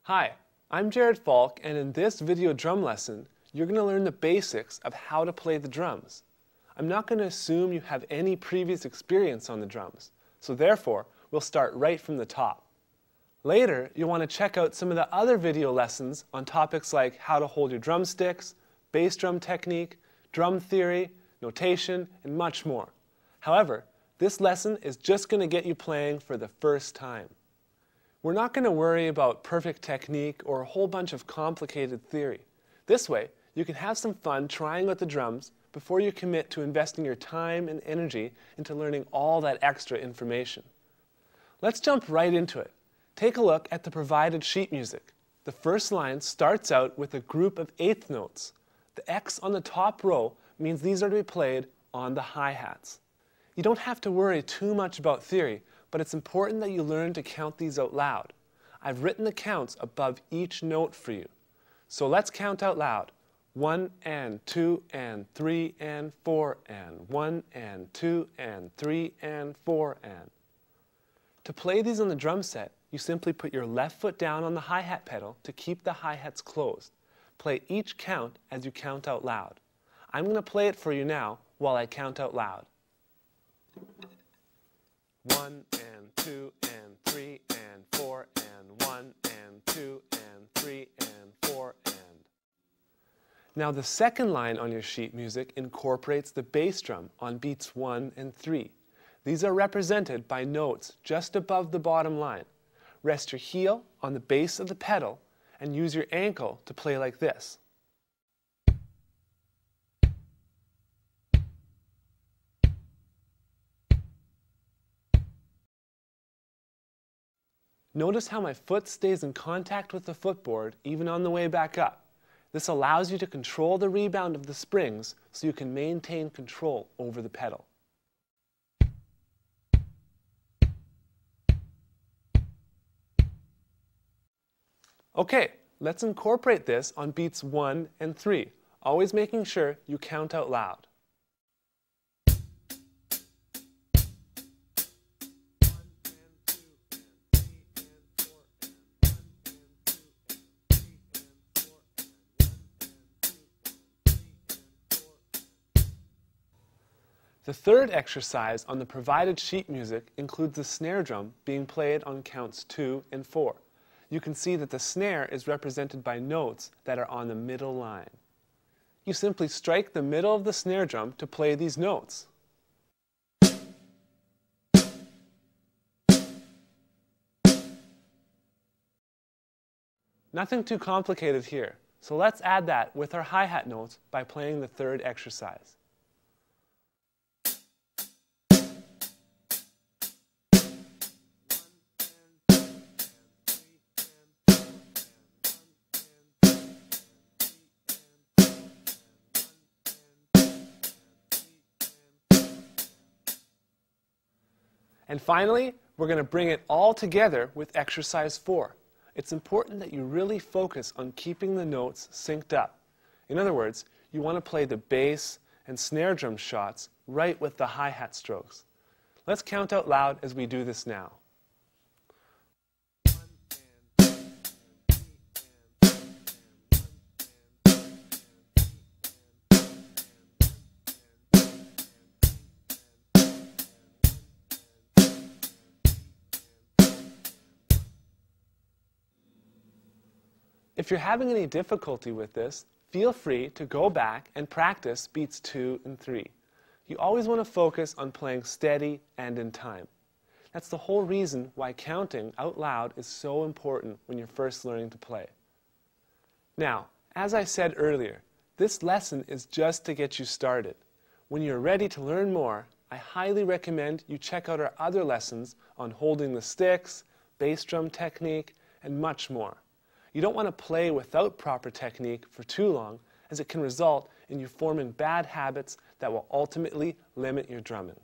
Hi, I'm Jared Falk, and in this video drum lesson, you're going to learn the basics of how to play the drums. I'm not going to assume you have any previous experience on the drums, so therefore, we'll start right from the top. Later, you'll want to check out some of the other video lessons on topics like how to hold your drumsticks, bass drum technique, drum theory, notation, and much more. However, this lesson is just going to get you playing for the first time. We're not going to worry about perfect technique or a whole bunch of complicated theory. This way, you can have some fun trying out the drums before you commit to investing your time and energy into learning all that extra information. Let's jump right into it. Take a look at the provided sheet music. The first line starts out with a group of eighth notes. The X on the top row means these are to be played on the hi-hats. You don't have to worry too much about theory, but it's important that you learn to count these out loud. I've written the counts above each note for you. So let's count out loud. 1 and 2 and 3 and 4 and 1 and 2 and 3 and 4 and. To play these on the drum set, you simply put your left foot down on the hi-hat pedal to keep the hi-hats closed. Play each count as you count out loud. I'm going to play it for you now while I count out loud. 1 and 2 and 3 and 4 and 1 and 2 and 3 and 4 and. Now the second line on your sheet music incorporates the bass drum on beats 1 and 3. These are represented by notes just above the bottom line. Rest your heel on the base of the pedal and use your ankle to play like this. Notice how my foot stays in contact with the footboard even on the way back up. This allows you to control the rebound of the springs so you can maintain control over the pedal. Okay, let's incorporate this on beats 1 and 3, always making sure you count out loud. The third exercise on the provided sheet music includes the snare drum being played on counts 2 and 4. You can see that the snare is represented by notes that are on the middle line. You simply strike the middle of the snare drum to play these notes. Nothing too complicated here, so let's add that with our hi-hat notes by playing the third exercise. And finally, we're going to bring it all together with exercise 4. It's important that you really focus on keeping the notes synced up. In other words, you want to play the bass and snare drum shots right with the hi-hat strokes. Let's count out loud as we do this now. If you're having any difficulty with this, feel free to go back and practice beats 2 and 3. You always want to focus on playing steady and in time. That's the whole reason why counting out loud is so important when you're first learning to play. Now, as I said earlier, this lesson is just to get you started. When you're ready to learn more, I highly recommend you check out our other lessons on holding the sticks, bass drum technique, and much more. You don't want to play without proper technique for too long, as it can result in you forming bad habits that will ultimately limit your drumming.